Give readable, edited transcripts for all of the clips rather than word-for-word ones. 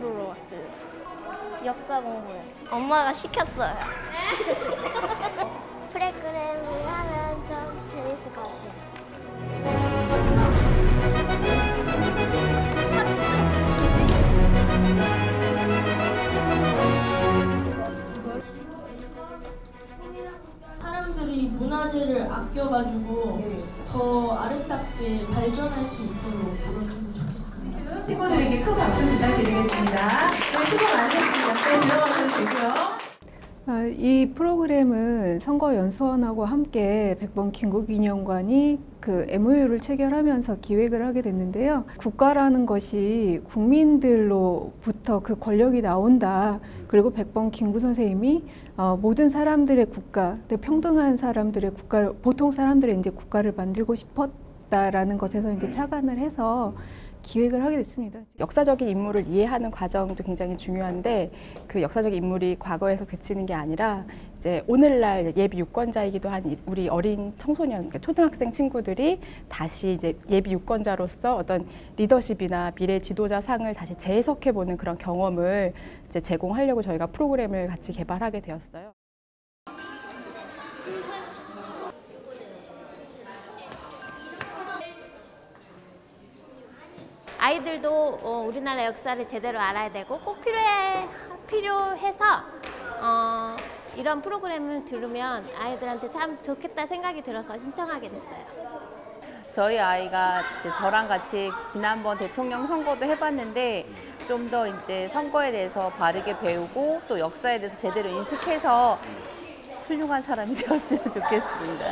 들으러 왔어요? 역사 공부요. 엄마가 시켰어요. 프로그램을 하면 좀 재밌을 것 같아요. 사람들이 문화재를 아껴가지고 더 아름답게 발전할 수 있도록 노력하면 좋겠습니다. 친구들에게 큰 박수 부탁드리겠습니다. 네, 수고 많으셨습니다. 네, 들어가셔도 되고요. 이 프로그램은 선거연수원하고 함께 백범 김구기념관이 그 MOU를 체결하면서 기획을 하게 됐는데요. 국가라는 것이 국민들로부터 그 권력이 나온다. 그리고 백범 김구 선생님이 모든 사람들의 국가, 평등한 사람들의 국가를, 보통 사람들의 이제 국가를 만들고 싶었다라는 것에서 이제 착안을 해서 기획을 하게 됐습니다. 역사적인 인물을 이해하는 과정도 굉장히 중요한데 그 역사적인 인물이 과거에서 그치는 게 아니라 이제 오늘날 예비 유권자이기도 한 우리 어린 청소년, 그러니까 초등학생 친구들이 다시 이제 예비 유권자로서 어떤 리더십이나 미래 지도자 상을 다시 재해석해보는 그런 경험을 이제 제공하려고 저희가 프로그램을 같이 개발하게 되었어요. 아이들도 우리나라 역사를 제대로 알아야 되고 꼭 필요해서 이런 프로그램을 들으면 아이들한테 참 좋겠다 생각이 들어서 신청하게 됐어요. 저희 아이가 이제 저랑 같이 지난번 대통령 선거도 해봤는데 좀 더 이제 선거에 대해서 바르게 배우고 또 역사에 대해서 제대로 인식해서 훌륭한 사람이 되었으면 좋겠습니다.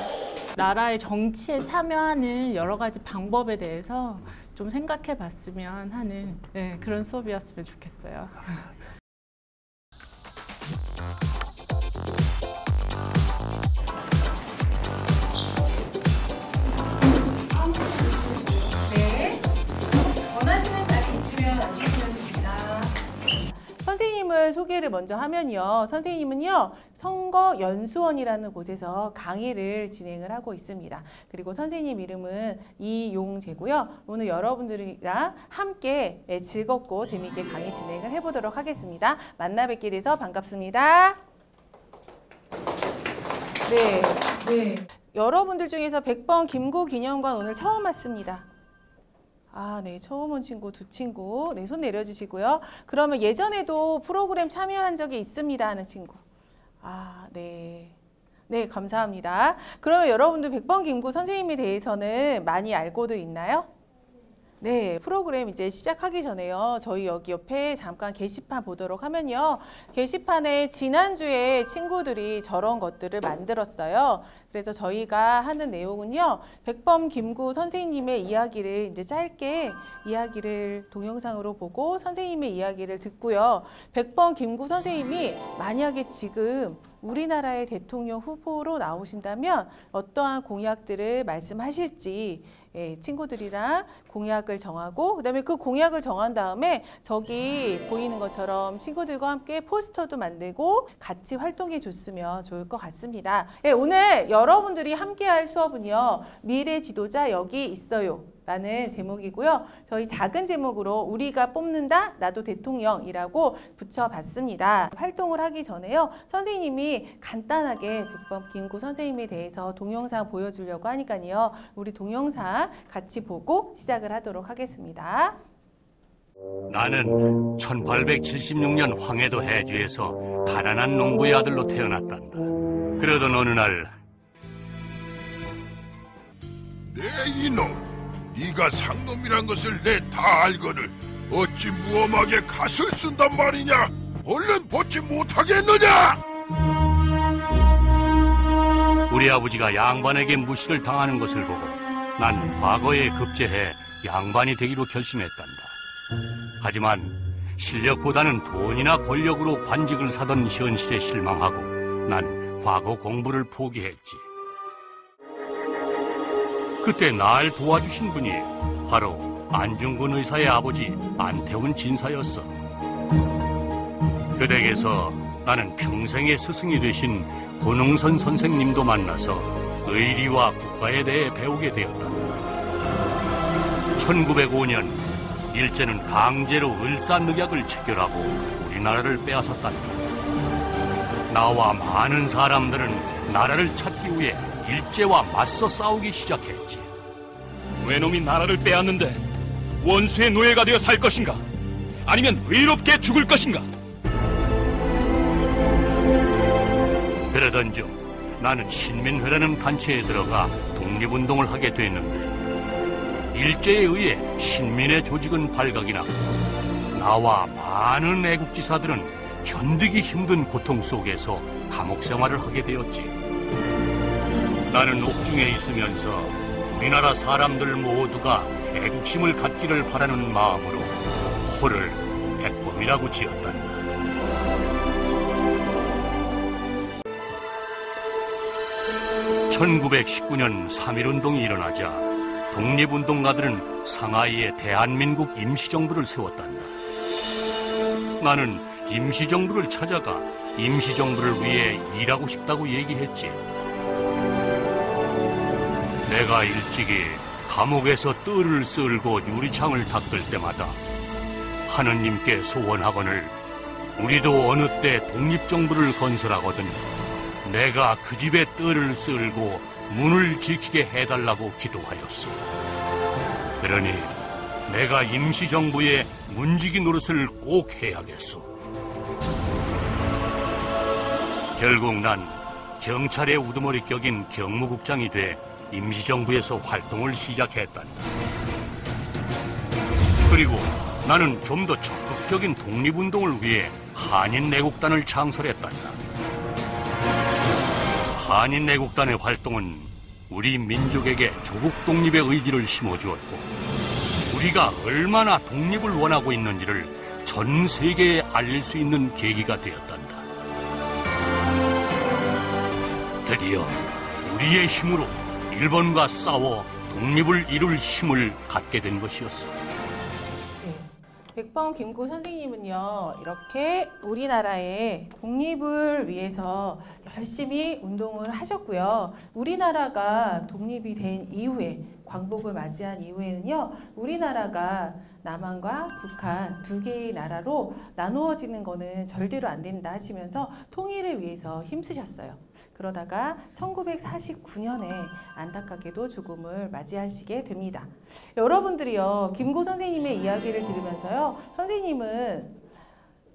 나라의 정치에 참여하는 여러 가지 방법에 대해서 좀 생각해 봤으면 하는 그런 수업이었으면 좋겠어요. 네, 원하시는 자리 있으면 앉으시면 됩니다. 선생님을 소개를 먼저 하면요. 선생님은요, 선거연수원이라는 곳에서 강의를 진행을 하고 있습니다. 그리고 선생님 이름은 이용재고요. 오늘 여러분들이랑 함께 즐겁고 재미있게 강의 진행을 해보도록 하겠습니다. 만나 뵙게 돼서 반갑습니다. 네. 여러분들 중에서 백범 김구기념관 오늘 처음 왔습니다. 네, 처음 온 친구, 두 친구. 네, 손 내려주시고요. 그러면 예전에도 프로그램 참여한 적이 있습니다 하는 친구. 네. 네, 감사합니다. 그러면 여러분들 백범 김구 선생님에 대해서는 많이 알고도 있나요? 네, 프로그램 이제 시작하기 전에요. 저희 여기 옆에 잠깐 게시판 보도록 하면요. 게시판에 지난주에 친구들이 저런 것들을 만들었어요. 그래서 저희가 하는 내용은요. 백범 김구 선생님의 이야기를 이제 짧게 이야기를 동영상으로 보고 선생님의 이야기를 듣고요. 백범 김구 선생님이 만약에 지금 우리나라의 대통령 후보로 나오신다면 어떠한 공약들을 말씀하실지 친구들이랑 공약을 정하고 그다음에 그 공약을 정한 다음에 저기 보이는 것처럼 친구들과 함께 포스터도 만들고 같이 활동해 줬으면 좋을 것 같습니다. 오늘 여러분들이 함께 할 수업은요. 미래 지도자 여기 있어요 라는 제목이고요. 저희 작은 제목으로 우리가 뽑는다 나도 대통령이라고 붙여봤습니다. 활동을 하기 전에요. 선생님이 간단하게 백범 김구 선생님에 대해서 동영상 보여주려고 하니까요. 우리 동영상 같이 보고 시작을 하도록 하겠습니다. 나는 1876년 황해도 해주에서 가난한 농부의 아들로 태어났단다. 그러던 어느 날 내 이놈! 네가 상놈이란 것을 내 다 알거늘 어찌 무엄하게 갓을 쓴단 말이냐? 얼른 벗지 못하겠느냐? 우리 아버지가 양반에게 무시를 당하는 것을 보고 난 과거에 급제해 양반이 되기로 결심했단다. 하지만 실력보다는 돈이나 권력으로 관직을 사던 현실에 실망하고 난 과거 공부를 포기했지. 그때 날 도와주신 분이 바로 안중근 의사의 아버지 안태훈 진사였어. 그 댁에서 나는 평생의 스승이 되신 고능선 선생님도 만나서 의리와 국가에 대해 배우게 되었다. 1905년 일제는 강제로 을사늑약을 체결하고 우리나라를 빼앗았단다. 나와 많은 사람들은 나라를 찾기 위해 일제와 맞서 싸우기 시작했지. 외놈이 나라를 빼앗는데 원수의 노예가 되어 살 것인가? 아니면 의롭게 죽을 것인가? 그러던 중 나는 신민회라는 단체에 들어가 독립운동을 하게 됐는데 일제에 의해 신민의 조직은 발각이 났고 나와 많은 애국지사들은 견디기 힘든 고통 속에서 감옥 생활을 하게 되었지. 나는 옥중에 있으면서 우리나라 사람들 모두가 애국심을 갖기를 바라는 마음으로 호를 백범이라고 지었단다. (1919년) 3.1운동이 일어나자 독립운동가들은 상하이에 대한민국 임시정부를 세웠단다. 나는 임시정부를 찾아가 임시정부를 위해 일하고 싶다고 얘기했지. 내가 일찍이 감옥에서 뜰을 쓸고 유리창을 닦을 때마다 하느님께 소원하거늘 우리도 어느 때 독립정부를 건설하거든 내가 그 집에 뜰을 쓸고 문을 지키게 해달라고 기도하였어. 그러니 내가 임시정부의 문지기 노릇을 꼭 해야겠어. 결국 난 경찰의 우두머리 격인 경무국장이 돼 임시정부에서 활동을 시작했단다. 그리고 나는 좀 더 적극적인 독립운동을 위해 한인애국단을 창설했단다. 한인애국단의 활동은 우리 민족에게 조국 독립의 의지를 심어주었고 우리가 얼마나 독립을 원하고 있는지를 전 세계에 알릴 수 있는 계기가 되었단다. 드디어 우리의 힘으로 일본과 싸워 독립을 이룰 힘을 갖게 된 것이었어. 백범 김구 선생님은요, 이렇게 우리나라의 독립을 위해서 열심히 운동을 하셨고요. 우리나라가 독립이 된 이후에, 광복을 맞이한 이후에는요, 우리나라가 남한과 북한 두 개의 나라로 나누어지는 거는 절대로 안 된다 하시면서 통일을 위해서 힘쓰셨어요. 그러다가 1949년에 안타깝게도 죽음을 맞이하시게 됩니다. 여러분들이요, 김구 선생님의 이야기를 들으면서요, 선생님은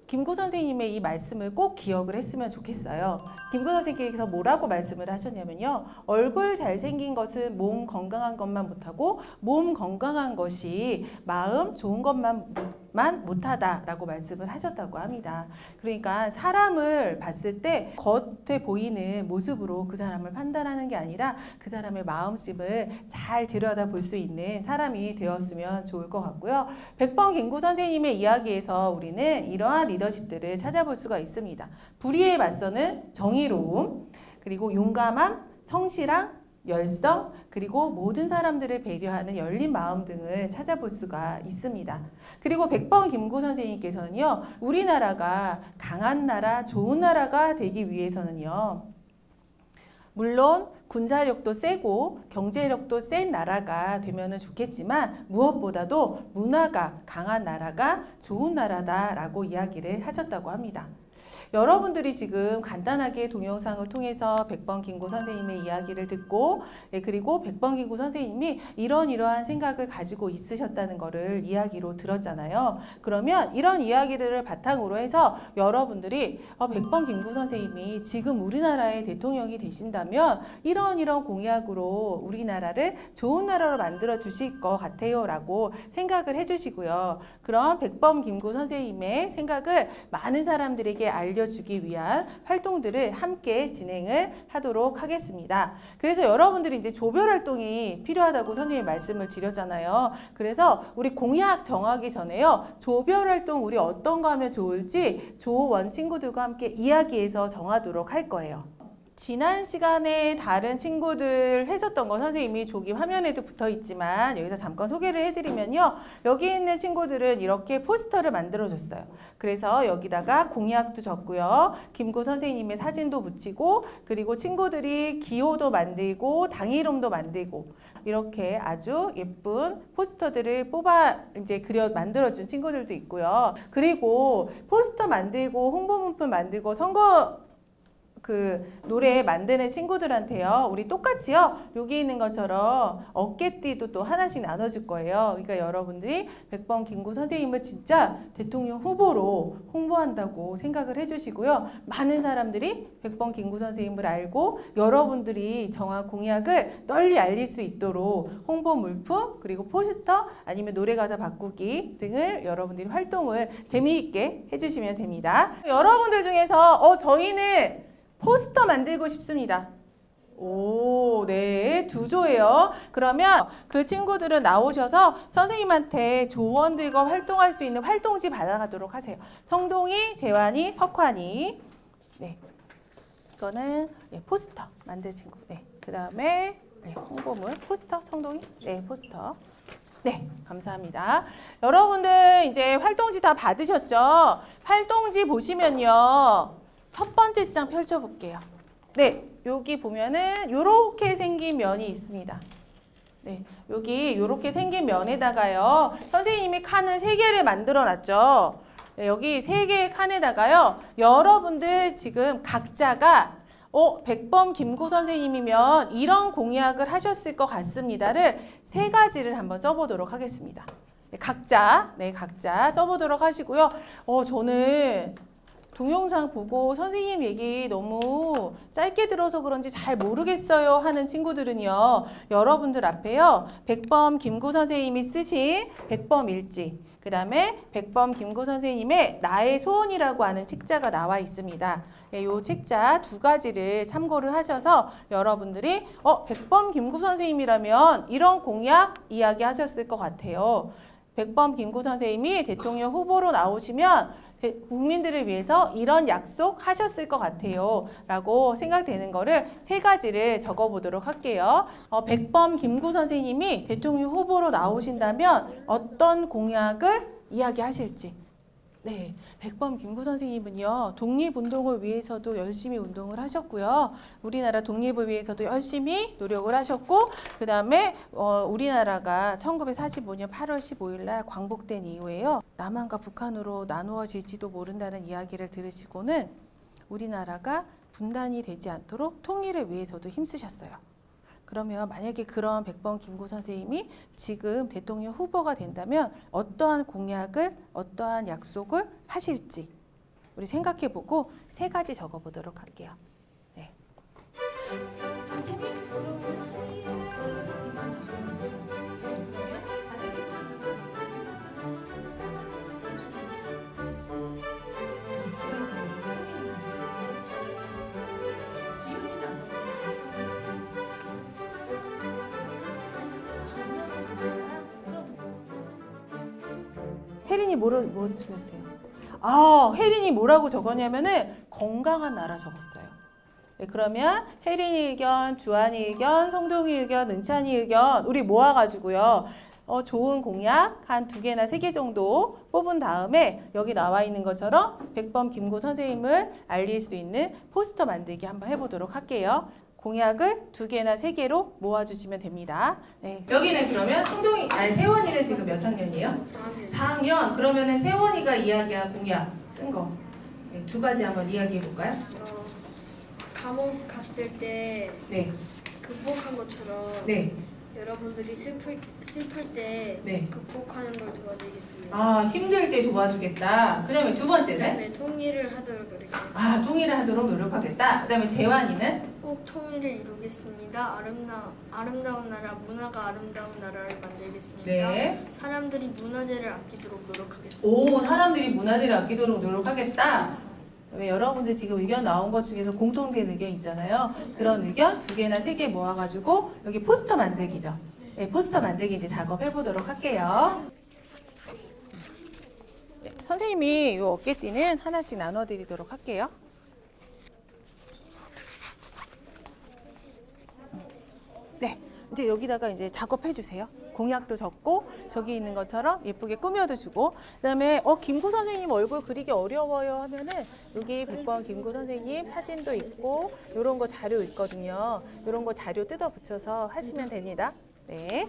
김구 선생님의 이 말씀을 꼭 기억을 했으면 좋겠어요. 김구 선생님께서 뭐라고 말씀을 하셨냐면요. 얼굴 잘생긴 것은 몸 건강한 것만 못하고 몸 건강한 것이 마음 좋은 것만 못하다라고 말씀을 하셨다고 합니다. 그러니까 사람을 봤을 때 겉에 보이는 모습으로 그 사람을 판단하는 게 아니라 그 사람의 마음심을 잘 들여다볼 수 있는 사람이 되었으면 좋을 것 같고요. 백범 김구 선생님의 이야기에서 우리는 이러한 리더십들을 찾아볼 수가 있습니다. 불의에 맞서는 정의로움, 그리고 용감함, 성실함, 열성, 그리고 모든 사람들을 배려하는 열린 마음 등을 찾아볼 수가 있습니다. 그리고 백범 김구 선생님께서는요, 우리나라가 강한 나라, 좋은 나라가 되기 위해서는요, 물론 군사력도 세고 경제력도 센 나라가 되면 좋겠지만 무엇보다도 문화가 강한 나라가 좋은 나라다라고 이야기를 하셨다고 합니다. 여러분들이 지금 간단하게 동영상을 통해서 백범 김구 선생님의 이야기를 듣고, 그리고 백범 김구 선생님이 이러한 생각을 가지고 있으셨다는 것을 이야기로 들었잖아요. 그러면 이런 이야기들을 바탕으로 해서 여러분들이 백범 김구 선생님이 지금 우리나라의 대통령이 되신다면 이런 공약으로 우리나라를 좋은 나라로 만들어 주실 것 같아요 라고 생각을 해주시고요. 그럼 백범 김구 선생님의 생각을 많은 사람들에게 알려주기 위한 활동들을 함께 진행을 하도록 하겠습니다. 그래서 여러분들이 이제 조별 활동이 필요하다고 선생님이 말씀을 드렸잖아요. 그래서 우리 공약 정하기 전에요, 조별 활동 우리 어떤 거 하면 좋을지 조원 친구들과 함께 이야기해서 정하도록 할 거예요. 지난 시간에 다른 친구들 했었던 거 선생님이 조기 화면에도 붙어 있지만 여기서 잠깐 소개를 해드리면요. 여기 있는 친구들은 이렇게 포스터를 만들어줬어요. 그래서 여기다가 공약도 적고요. 김구 선생님의 사진도 붙이고 그리고 친구들이 기호도 만들고 당일음도 만들고 이렇게 아주 예쁜 포스터들을 뽑아 이제 만들어준 친구들도 있고요. 그리고 포스터 만들고 홍보 문구 만들고 선거 노래 만드는 친구들한테요. 우리 똑같이요. 여기 있는 것처럼 어깨띠도 또 하나씩 나눠줄 거예요. 그러니까 여러분들이 백범 김구 선생님을 진짜 대통령 후보로 홍보한다고 생각을 해주시고요. 많은 사람들이 백범 김구 선생님을 알고 여러분들이 정한 공약을 널리 알릴 수 있도록 홍보 물품 그리고 포스터 아니면 노래 가사 바꾸기 등을 여러분들이 활동을 재미있게 해주시면 됩니다. 여러분들 중에서 저희는 포스터 만들고 싶습니다. 오, 네, 2조예요. 그러면 그 친구들은 나오셔서 선생님한테 조원들과 활동할 수 있는 활동지 받아가도록 하세요. 성동이, 재환이, 석환이. 네, 이거는 포스터 만들 친구. 네, 그 다음에 홍보물, 포스터, 성동이. 네, 포스터. 네, 감사합니다. 여러분들 이제 활동지 다 받으셨죠? 활동지 보시면요. 첫 번째 장 펼쳐볼게요. 네, 여기 보면은 이렇게 생긴 면이 있습니다. 네, 여기 이렇게 생긴 면에다가요. 선생님이 칸을 3개를 만들어 놨죠. 네, 여기 3개의 칸에다가요. 여러분들 지금 각자가 백범 김구 선생님이면 이런 공약을 하셨을 것 같습니다를 3가지를 한번 써보도록 하겠습니다. 네, 각자 써보도록 하시고요. 저는 동영상 보고 선생님 얘기 너무 짧게 들어서 그런지 잘 모르겠어요 하는 친구들은요. 여러분들 앞에요. 백범 김구 선생님이 쓰신 백범일지 그 다음에 백범 김구 선생님의 나의 소원이라고 하는 책자가 나와 있습니다. 이 책자 2가지를 참고를 하셔서 여러분들이 백범 김구 선생님이라면 이런 공약 이야기하셨을 것 같아요. 백범 김구 선생님이 대통령 후보로 나오시면 국민들을 위해서 이런 약속 하셨을 것 같아요 라고 생각되는 거를 3가지를 적어보도록 할게요. 백범 김구 선생님이 대통령 후보로 나오신다면 어떤 공약을 이야기하실지. 네, 백범 김구 선생님은요. 독립운동을 위해서도 열심히 운동을 하셨고요. 우리나라 독립을 위해서도 열심히 노력을 하셨고 그 다음에 우리나라가 1945년 8월 15일 날 광복된 이후에요. 남한과 북한으로 나누어질지도 모른다는 이야기를 들으시고는 우리나라가 분단이 되지 않도록 통일을 위해서도 힘쓰셨어요. 그러면 만약에 그런 백범 김구 선생님이 지금 대통령 후보가 된다면 어떠한 공약을, 어떠한 약속을 하실지 우리 생각해보고 3가지 적어보도록 할게요. 네. 혜린이 뭐라고 적었어요? 혜린이 뭐라고 적었냐면은 건강한 나라 적었어요. 네, 그러면 혜린이 의견, 주한이 의견, 성동이 의견, 은찬이 의견 우리 모아가지고요. 좋은 공약 한 2개나 3개 정도 뽑은 다음에 여기 나와 있는 것처럼 백범 김구 선생님을 알릴 수 있는 포스터 만들기 한번 해보도록 할게요. 공약을 2개나 3개로 모아주시면 됩니다. 네. 여기는 그러면 세원이는 지금 몇 학년이에요? 4학년. 4학년. 그러면은 세원이가 이야기한 공약 쓴 거. 네, 2가지 한번 이야기해 볼까요? 감옥 갔을 때 네. 극복한 것처럼 네. 여러분들이 슬플 때 네. 극복하는 걸 도와드리겠습니다. 힘들 때 도와주겠다. 그 다음에 2번째는? 네, 통일을 하도록 노력하겠습니다. 통일을 하도록 노력하겠다. 그 다음에 재환이는? 꼭 통일을 이루겠습니다. 아름다운 나라, 문화가 아름다운 나라를 만들겠습니다. 네. 사람들이 문화재를 아끼도록 노력하겠습니다. 사람들이 문화재를 아끼도록 노력하겠다. 여러분들 지금 의견 나온 것 중에서 공통된 의견 있잖아요. 그런 의견 2개나 3개 모아가지고 여기 포스터 만들기죠. 네, 포스터 만들기 이제 작업해 보도록 할게요. 네, 선생님이 이 어깨띠는 하나씩 나눠드리도록 할게요. 네, 이제 여기다가 이제 작업해 주세요. 공약도 적고 저기 있는 것처럼 예쁘게 꾸며도 주고, 그다음에 김구 선생님 얼굴 그리기 어려워요 하면은 여기 100번 김구 선생님 사진도 있고 이런 거 자료 있거든요. 이런 거 자료 뜯어 붙여서 하시면 됩니다. 네.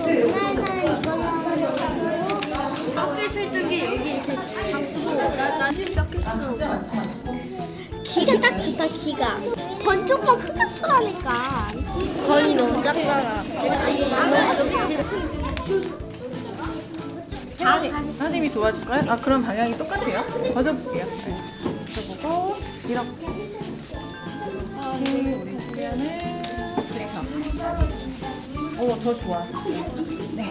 문화에서는 이걸로 하면 학교 있을 적에 여기 이렇게 방 쓰고 나 시작했어. 기가 딱 좋다. 기가 건조건 크게 쓰라니까. 건이 너무 작잖아. 선생님이 도와줄까요? 그럼 방향이 똑같아요. 벗어볼게요. 벗어보고 이렇게 우리 주변은 그렇죠. 더 좋아. 네.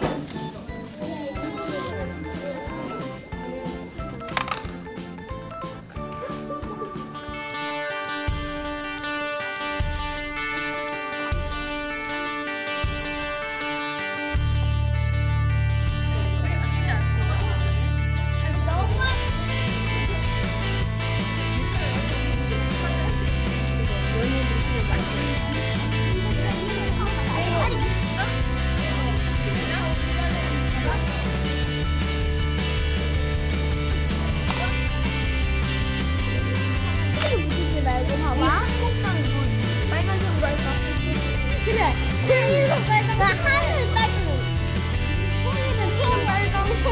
묻히지 말고 봐봐. 빨간색으로 할까? 그래. 송이는 빨강. 나 하늘 빨강. 송이는 소 빨강 소.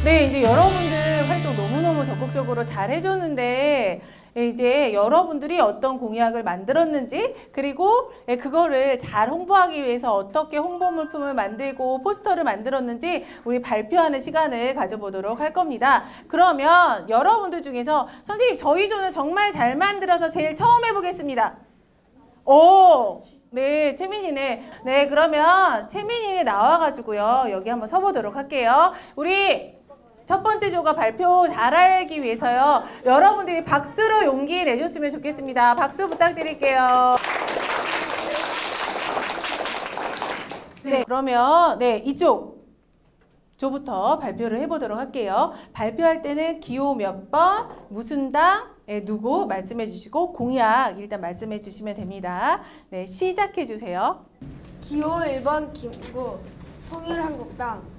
네, 이제 여러분들 활동 너무너무 적극적으로 잘 해줬는데 이제 여러분들이 어떤 공약을 만들었는지, 그리고 그거를 잘 홍보하기 위해서 어떻게 홍보 물품을 만들고 포스터를 만들었는지 우리 발표하는 시간을 가져보도록 할 겁니다. 그러면 여러분들 중에서 선생님 저희 조는 정말 잘 만들어서 제일 처음 해보겠습니다. 오! 네, 채민이네. 네, 그러면 채민이 나와가지고요. 여기 한번 서보도록 할게요. 우리 첫 번째 조가 발표 잘하기 위해서요. 여러분들이 박수로 용기 내줬으면 좋겠습니다. 박수 부탁드릴게요. 네, 그러면 이쪽 조부터 발표를 해보도록 할게요. 발표할 때는 기호 몇 번, 무슨 당, 누구 말씀해 주시고 공약 일단 말씀해 주시면 됩니다. 네, 시작해 주세요. 기호 1번 김구 통일한국당.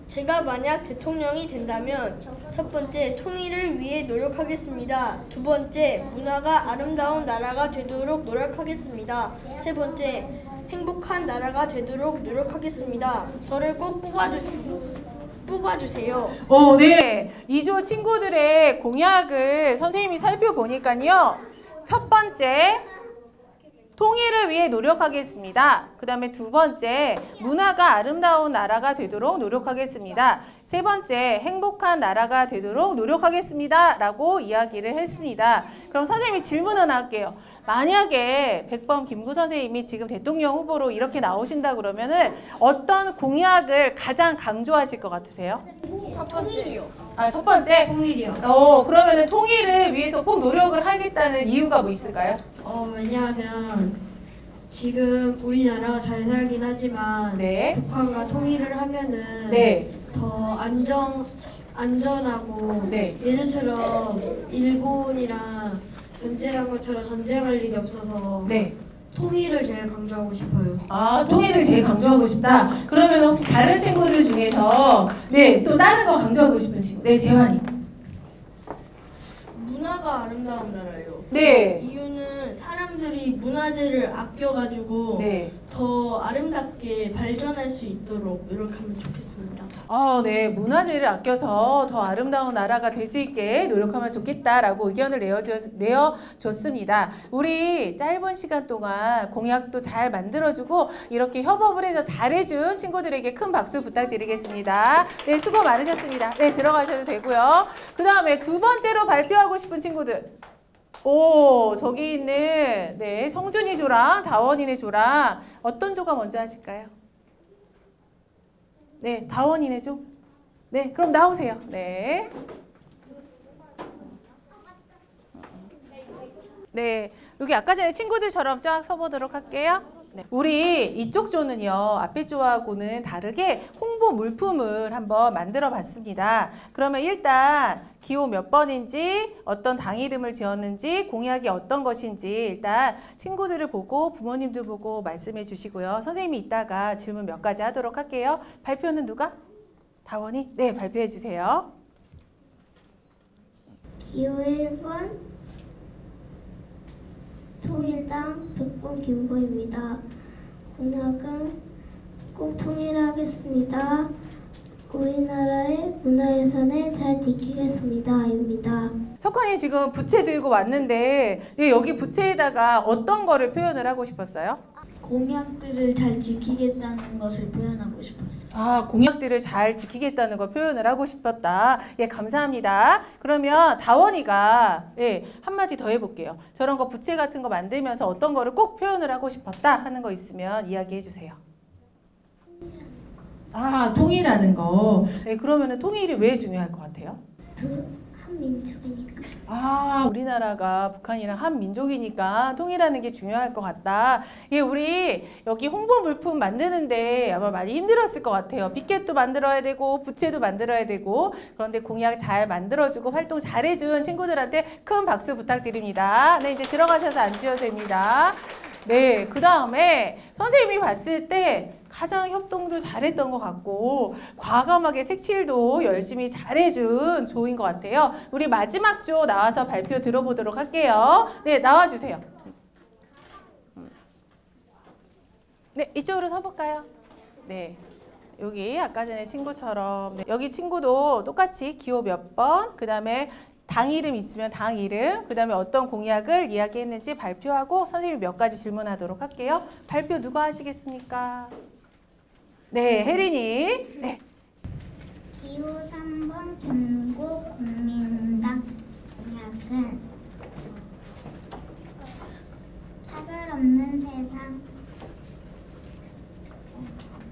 제가 만약 대통령이 된다면 첫 번째 통일을 위해 노력하겠습니다. 두 번째 문화가 아름다운 나라가 되도록 노력하겠습니다. 세 번째 행복한 나라가 되도록 노력하겠습니다. 저를 꼭 뽑아주세요. 네. 2조 친구들의 공약을 선생님이 살펴보니까요. 첫 번째, 통일을 위해 노력하겠습니다. 그 다음에 두 번째, 문화가 아름다운 나라가 되도록 노력하겠습니다. 세 번째, 행복한 나라가 되도록 노력하겠습니다. 라고 이야기를 했습니다. 그럼 선생님이 질문 하나 할게요. 만약에 100번 김구 선생님이 지금 대통령 후보로 이렇게 나오신다 그러면은 어떤 공약을 가장 강조하실 것 같으세요? 첫 번째요. 첫 번째? 통일이요. 그러면은 통일을 위해서 꼭 노력을 하겠다는 이유가 뭐 있을까요? 왜냐하면 지금 우리나라가 잘 살긴 하지만 북한과 통일을 하면은 더 안전하고 예전처럼 일본이랑 전쟁한 것처럼 전쟁할 일이 없어서 통일을 제일 강조하고 싶어요. 통일을 제일 강조하고 싶다. 그러면 혹시 다른 친구들 중에서 또 다른 거 강조하고 싶은 친구? 재환이. 문화가 아름다운 나라예요. 이유는 사람들이 문화재를 아껴가지고 더 아름답게 발전할 수 있도록 노력하면 좋겠습니다. 네. 문화재를 아껴서 더 아름다운 나라가 될 수 있게 노력하면 좋겠다라고 의견을 내어줬습니다. 우리 짧은 시간 동안 공약도 잘 만들어주고 이렇게 협업을 해서 잘해준 친구들에게 큰 박수 부탁드리겠습니다. 네, 수고 많으셨습니다. 네, 들어가셔도 되고요. 그 다음에 두 번째로 발표하고 싶은 친구들. 저기 있는 성준이 조랑 다원이네 조랑 어떤 조가 먼저 하실까요? 다원이네 조. 그럼 나오세요. 여기 아까 전에 친구들처럼 쫙 서보도록 할게요. 네. 우리 이쪽 조는요, 앞에 조하고는 다르게 홍보 물품을 한번 만들어 봤습니다. 그러면 일단 기호 몇 번인지, 어떤 당 이름을 지었는지, 공약이 어떤 것인지 일단 친구들을 보고 부모님들 보고 말씀해 주시고요. 선생님이 이따가 질문 몇 가지 하도록 할게요. 발표는 누가? 다원이? 네, 발표해 주세요. 기호 1번 통일당 백범 김보입니다. 공약은 꼭 통일하겠습니다. 우리나라의 문화유산을 잘 지키겠습니다.입니다. 석환이 지금 부채 들고 왔는데 여기 부채에다가 어떤 거를 표현을 하고 싶었어요? 공약들을 잘 지키겠다는 것을 표현하고 싶었어요. 아, 공약들을 잘 지키겠다는 거 표현을 하고 싶었다. 예, 감사합니다. 그러면 다원이가 한마디 더 해볼게요. 저런 거 부채 같은 거 만들면서 어떤 거를 꼭 표현을 하고 싶었다 하는 거 있으면 이야기해 주세요. 아, 통일하는 거. 네, 그러면은 통일이 왜 중요할 것 같아요? 한민족이니까. 아, 우리나라가 북한이랑 한 민족이니까 통일하는 게 중요할 것 같다. 예, 우리 여기 홍보 물품 만드는데 아마 많이 힘들었을 것 같아요. 빅켓도 만들어야 되고 부채도 만들어야 되고. 그런데 공약 잘 만들어주고 활동 잘해준 친구들한테 큰 박수 부탁드립니다. 네, 이제 들어가셔서 앉으셔도 됩니다. 네, 그 다음에 선생님이 봤을 때 가장 협동도 잘했던 것 같고 과감하게 색칠도 열심히 잘해준 조인 것 같아요. 우리 마지막 조 나와서 발표 들어보도록 할게요. 네, 나와주세요. 네, 이쪽으로 서볼까요? 네, 여기 아까 전에 친구처럼 여기 친구도 똑같이 기호 몇 번, 그 다음에 당 이름 있으면 당 이름, 그 다음에 어떤 공약을 이야기했는지 발표하고 선생님이 몇 가지 질문하도록 할게요. 발표 누가 하시겠습니까? 네, 혜린이. 네. 기호 3번 중국국민당 공약은 차별 없는 세상,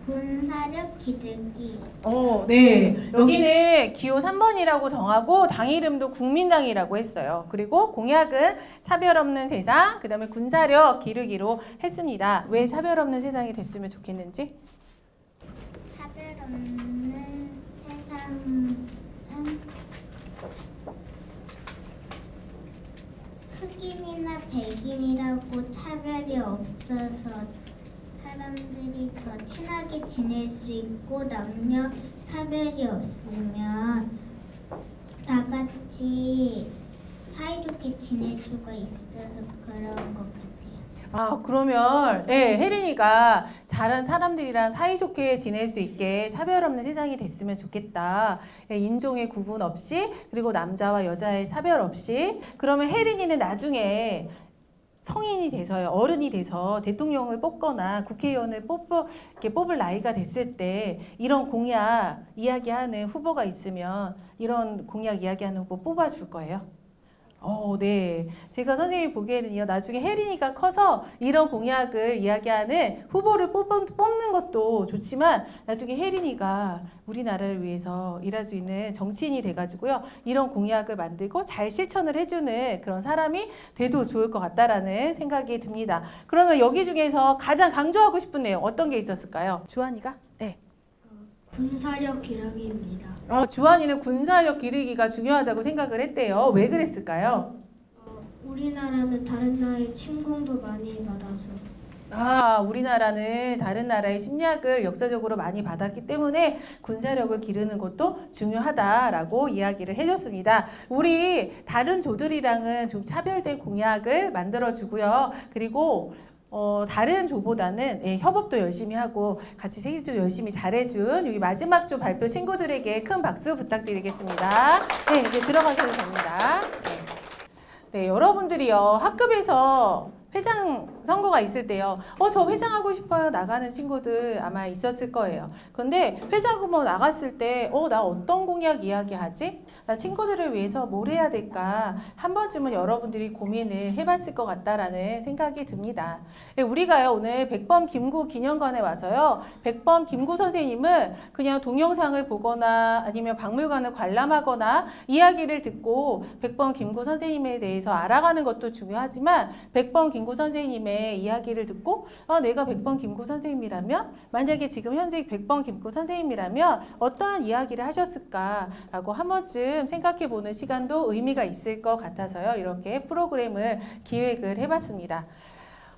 군사력 기르기. 네. 여기는 기호 3번이라고 정하고 당 이름도 국민당이라고 했어요. 그리고 공약은 차별 없는 세상, 그 다음에 군사력 기르기로 했습니다. 왜 차별 없는 세상이 됐으면 좋겠는지? 차별 없는 세상은 흑인이나 백인이라고 차별이 없어서 사람들이 더 친하게 지낼 수 있고 남녀 차별이 없으면 다 같이 사이좋게 지낼 수가 있어서 그런 것 같아요. 아, 그러면 혜린이가 다른 사람들이랑 사이좋게 지낼 수 있게 차별 없는 세상이 됐으면 좋겠다. 인종의 구분 없이, 그리고 남자와 여자의 차별 없이. 그러면 혜린이는 나중에 성인이 돼서요, 어른이 돼서 대통령을 뽑거나 국회의원을 뽑을 나이가 됐을 때 이런 공약 이야기하는 후보가 있으면 이런 공약 이야기하는 후보 뽑아줄 거예요? 네. 제가 선생님이 보기에는요, 나중에 혜린이가 커서 이런 공약을 이야기하는 후보를 뽑는 것도 좋지만 나중에 혜린이가 우리나라를 위해서 일할 수 있는 정치인이 돼가지고요, 이런 공약을 만들고 잘 실천을 해주는 그런 사람이 돼도 좋을 것 같다라는 생각이 듭니다. 그러면 여기 중에서 가장 강조하고 싶은 내용 어떤 게 있었을까요? 주한이가? 네. 군사력 기르기입니다. 주한이는 군사력 기르기가 중요하다고 생각을 했대요. 왜 그랬을까요? 우리나라는 다른 나라의 침공도 많이 받아서. 우리나라는 다른 나라의 침략을 역사적으로 많이 받았기 때문에 군사력을 기르는 것도 중요하다라고 이야기를 해줬습니다. 우리 다른 조들이랑은 좀 차별된 공약을 만들어주고요. 그리고 다른 조보다는 협업도 열심히 하고 같이 세계도 열심히 잘해준 여기 마지막 조 발표 친구들에게 큰 박수 부탁드리겠습니다. 네, 이제 들어가셔도 됩니다. 네, 여러분들이요, 학급에서 회장 선거가 있을 때요, 저 회장하고 싶어요 나가는 친구들 아마 있었을 거예요. 근데 회장 후보 나갔을 때 나 어떤 공약 이야기하지? 나 친구들을 위해서 뭘 해야 될까? 한 번쯤은 여러분들이 고민을 해봤을 것 같다라는 생각이 듭니다. 우리가요, 오늘 백범 김구 기념관에 와서요, 백범 김구 선생님은 그냥 동영상을 보거나 아니면 박물관을 관람하거나 이야기를 듣고 백범 김구 선생님에 대해서 알아가는 것도 중요하지만 백범 김구 김구 선생님의 이야기를 듣고 내가 100번 김구 선생님이라면 만약에 지금 현재 100번 김구 선생님이라면 어떠한 이야기를 하셨을까라고 한 번쯤 생각해보는 시간도 의미가 있을 것 같아서요. 이렇게 프로그램을 기획을 해봤습니다.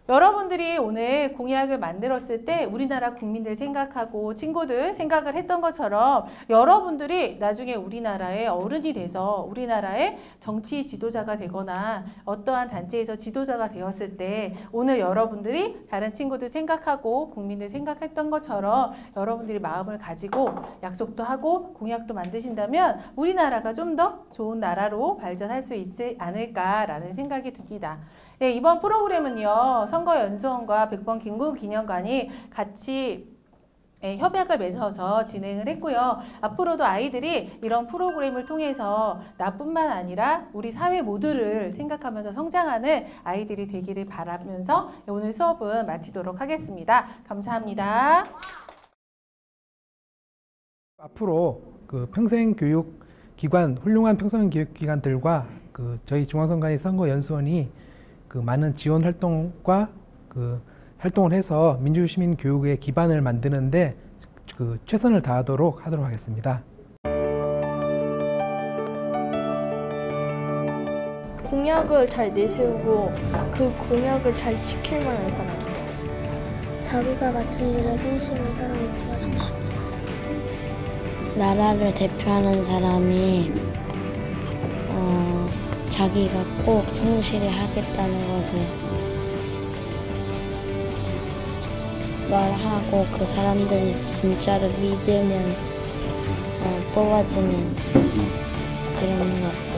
여러분들이 오늘 공약을 만들었을 때 우리나라 국민들 생각하고 친구들 생각을 했던 것처럼 여러분들이 나중에 우리나라의 어른이 돼서 우리나라의 정치 지도자가 되거나 어떠한 단체에서 지도자가 되었을 때 오늘 여러분들이 다른 친구들 생각하고 국민들 생각했던 것처럼 여러분들이 마음을 가지고 약속도 하고 공약도 만드신다면 우리나라가 좀 더 좋은 나라로 발전할 수 있지 않을까라는 생각이 듭니다. 네, 이번 프로그램은요. 선거연수원과 100번 김구기념관이 같이 협약을 맺어서 진행을 했고요. 앞으로도 아이들이 이런 프로그램을 통해서 나뿐만 아니라 우리 사회 모두를 생각하면서 성장하는 아이들이 되기를 바라면서 오늘 수업은 마치도록 하겠습니다. 감사합니다. 앞으로 그 평생교육기관, 훌륭한 평생교육기관들과 그 저희 중앙선관위 선거연수원이 그 많은 지원 활동과 그 활동을 해서 민주시민 교육의 기반을 만드는데 그 최선을 다하도록 하겠습니다. 공약을 잘 내세우고 그 공약을 잘 지킬 만한 사람이에요. 자기가 맡은 일을 성실한 사람을 뽑아주고 싶어요. 나라를 대표하는 사람이 자기가 꼭 성실히 하겠다는 것을 말하고 그 사람들이 진짜로 믿으면 뽑아주면 그런 것.